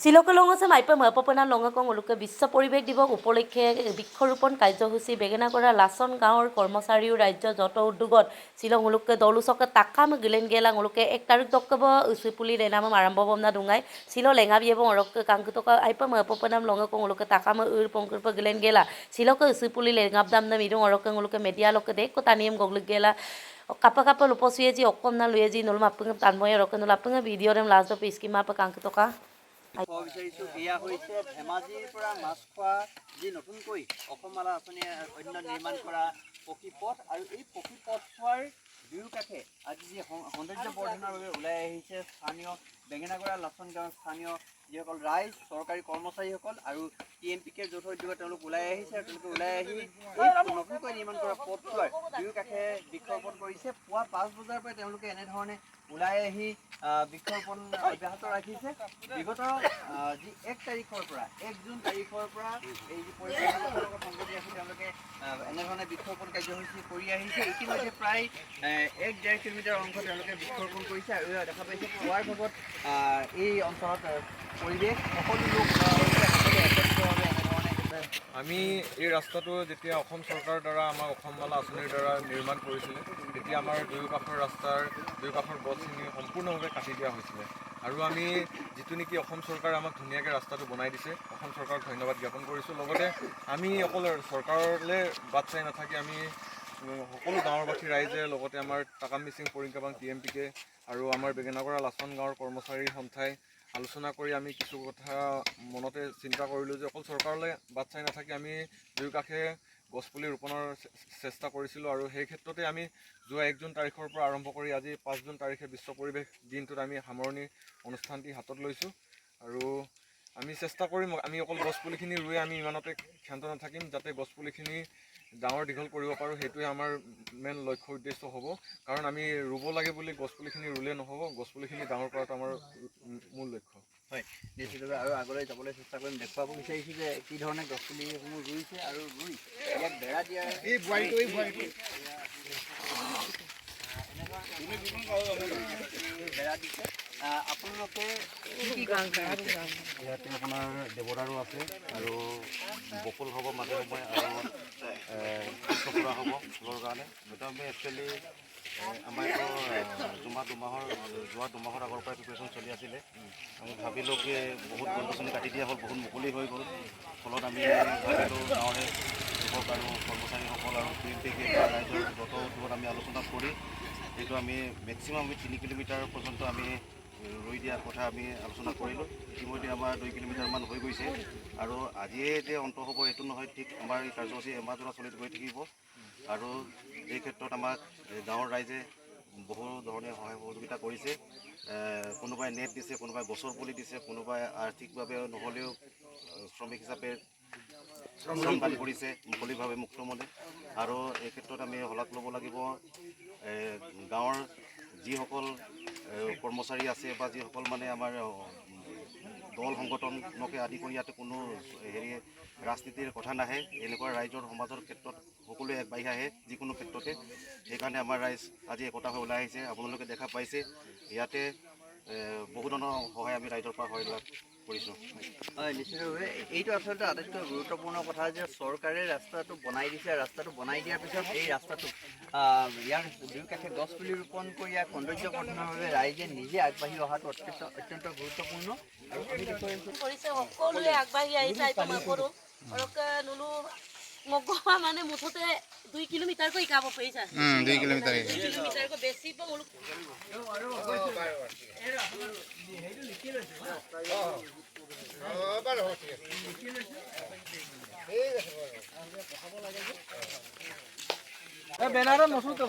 চিলকলঙছে মাইপে মহাপপনা লঙকং ওলোকে বিশ্ব পৰিৱেশ দিৱস উপলক্ষে বৃক্ষৰোপণ কাৰ্যসূচী বেঙেনাগড়া লাচন গাঁৱৰ কৰ্মচাৰী ৰাজ্য যত উদ্যোগত চিলং ওলোকে দলুচকে তাকাম গিলেন গেলাং ওলোকে 1 তাৰিখ দক্কব উচিপুলি রেনাম আরম্ভ বমনা দুঙাই চিল লেঙাবি এবং অরক কাংকুতকা আইপে মহাপপনাম লঙকং ওলোকে তাকাম পংকুরপ গিলেন গেলা চিলকে উচিপুলি লেঙাব দাম দাম ইরং অরকং ওলোকে মেডিয়া লোকে দেখ তানিয়ম গগলিক গেলা কাপা লুপসুয়ে যি অকম না লুয়ে যি নলম আপং তানময় অরকং নল আপং ভিডিও দেম লাষ্ট দপ স্কিমা আপা কাংকুতকা এয়া হৈছে ধেমাজিৰ পৰা মাছখোৱা যি নতুনকৈ অসমমালা আঁচনিয়ে অন্য নিৰ্মাণ কৰা পকী পথ আৰু এই পকী পথৰ দুয়োকাষে আজি যি সৌন্দৰ্য বৰ্ধনৰ বাবে ওলাই আহিছে স্থানীয় বেঙেনাগড়া লাচন গাঁৱৰ স্থানীয় যিসকল ৰাইজ চৰকাৰী কৰ্মচাৰীসকল আৰু TMPK যৌথ উদ্যোগত তেওঁলোক ওলাই আহিছে আৰু তেওঁলোকে ওলাই আহি এই নতুনকৈ নিৰ্মাণ কৰা পথটোৰ দুয়োকাষে বৃক্ষৰোপণ কৰিছে পুৱা 5 বজাৰ পৰা তেওঁলোকে এনেধৰণে ওলাই আহি বৃক্ষৰোপণ অব্যাহত ৰাখিছে বিগত যি 1 তাৰিখৰ পৰা 1 জুন তাৰিখৰ পৰা এই যি পৰিৱেশৰ লগত সংগতি ৰাখি তেওঁলোকে এনেধৰণে বৃক্ষৰোপণ কাৰ্যসূচী কৰি আহিছে ইতিমধ্যে প্ৰায় 1.5 কিলোমিটাৰ অংশ তেওঁলোকে বৃক্ষৰোপণ কৰিছে আৰু দেখা পাইছে পুৱাৰ ভাগত এই অঞ্চলত পৰিৱেশ সকলো লোক আমি এই ৰাস্তাটো যেতিয়া অসম চৰকাৰৰ দ্বাৰা আমাৰ অসমমালা আঁচনিৰ দ্বাৰা নিৰ্মাণ কৰিছিলে তেতিয়া আমাৰ দুয়োকাষৰ ৰাস্তাৰ দুয়োকাষৰ গছখিনি সম্পূৰ্ণভাৱে কাটি দিয়া হৈছিলে আৰু আমি যিটো নেকি অসম চৰকাৰে আমাক ধুনীয়াকৈ ৰাস্তাটো বনাই দিছে অসম চৰকাৰক ধন্যবাদ জ্ঞাপন কৰিছোঁ লগতে আমি অকল চৰকাৰলৈ বাট চাই নাথাকি আমি সকলো গাঁৱৰবাসী ৰাইজে লগতে আমাৰ তাকাম মিচিং পৰিংকাবাং TMPK আৰু আমাৰ বেঙেনাগড়া লাচন গাঁৱৰ কৰ্মচাৰী সন্থাই আলোচনা কৰি আমি কিছু কথা মনতে চিন্তা কৰিলোঁ যে অকল চৰকাৰলৈ বাট চাই নাথাকি আমি দুয়োকাষে গছপুলি ৰোপণৰ চেষ্টা কৰিছিলোঁ আৰু সেই ক্ষেত্ৰতে আমি যোৱা 1 জুন তাৰিখৰ পৰা আৰম্ভ কৰি আজি 5 জুন তাৰিখে বিশ্ব পৰিৱেশ দিনটোত আমি সামৰণি অনুষ্ঠানটি হাতত লৈছোঁ আৰু আমি চেষ্টা কৰিম আমি অকল গছপুলিখিনি ৰুই আমি ইমানতে ক্ষান্ত নাথাকিম যাতে গছপুলিখিনি ডাঙৰ দীঘল কৰিব পাৰোঁ সেইটোৱে আমাৰ মেইন লক্ষ্য উদ্দেশ্য হ'ব কাৰণ আমি ৰুব লাগে বুলি গছপুলিখিনি ৰুলে নহ'ব গছপুলিখিনি ডাঙৰ কৰাটো আমাৰ মূল লক্ষ্য হয় নিশ্চিতভাৱে আৰু আগলৈ যাবলৈ চেষ্টা কৰিম দেখুৱাব বিচাৰিছোঁ যে কি ধৰণে গছপুলিসমূহ ৰুইছে আৰু ৰুই ইয়াক বেৰা দিয়া এই বেৰা দিছে আপোনালোকে ইয়াতে আপোনাৰ দেৱদাৰু আছে আৰু বকুল হ'ব মাজে সময়ে আৰু চকুৰা হ'ব ফুলৰ কাৰণে সেইটো আমি একচুৱেলি আমাৰতো যোৱা দুমাহৰ আগৰ পৰাই প্ৰিপেৰেশ্যন চলি আছিলে আমি ভাবিলোঁ কি বহুত গছ গছনি কাটি দিয়া হ'ল বহুত মুকলি হৈ গ'ল ফলত আমি ভাবিলোঁ গাঁৱৰে যুৱক আৰু কৰ্মচাৰীসকল আৰু TMPK ৰাইজৰ যত উদ্যোগত আমি আলোচনা কৰি এইটো আমি মেক্সিমাম আমি 3 কিলোমিটাৰ পৰ্যন্ত আমি ৰুই দিয়াৰ কথা আমি আলোচনা কৰিলোঁ ইতিমধ্যে আমাৰ 2 কিলোমিটাৰমান হৈ গৈছে আৰু আজিয়ে যে অন্ত হ'ব এইটো নহয় ঠিক আমাৰ এই কাৰ্যসূচী এমাহজোৰা চলি গৈ থাকিব আৰু এই ক্ষেত্ৰত আমাক গাঁৱৰ ৰাইজে বহু ধৰণে সহায় সহযোগিতা কৰিছে কোনোবাই নেট দিছে কোনোবাই গছৰ পুলি দিছে কোনোবাই আৰ্থিকভাৱে নহ'লেও শ্ৰমিক হিচাপে শ্ৰমদান কৰিছে মুকলিভাৱে মুক্ত মনে আৰু এই ক্ষেত্ৰত আমি শলাগ ল'ব লাগিব গাঁৱৰ যিসকল কৰ্মচাৰী আছে বা যিসকল মানে আমাৰ দল সংগঠনকে আদি কৰি ইয়াতে কোনো ৰাজনীতিৰ কথা নাহে এনেকুৱা ৰাইজৰ সমাজৰ ক্ষেত্ৰত সকলোৱে আগবাঢ়ি আহে যিকোনো ক্ষেত্ৰতে সেইকাৰণে আমাৰ ৰাইজ আজি একতা হৈ ওলাই আহিছে আপোনালোকে দেখা পাইছে ইয়াতে বহু ধৰণৰ সহায় আমি ৰাইজৰ পৰা সহায় লাভ কৰিছোঁ হয় নিশ্চিতভাৱে এইটো আচলতে আটাইতকৈ গুৰুত্বপূৰ্ণ কথা যে চৰকাৰে ৰাস্তাটো বনাই দিছে ৰাস্তাটো বনাই দিয়াৰ পিছত এই ৰাস্তাটো ইয়াৰ দুয়োকাষে গছ পুলি ৰোপণ কৰি ইয়াক সৌন্দৰ্য বৰ্ধনৰ বাবে ৰাইজে নিজে আগবাঢ়ি অহাটো অত্যন্ত গুৰুত্বপূৰ্ণ আৰু কৰিছে সকলোৱে আগবাঢ়ি আহিছে মগোৱা মানে মুঠতে 2 কিলোমিটাৰকৈ শিকাব পাৰিছা 2 কিলোমিটাৰ বেছি বেনাৰত নচুত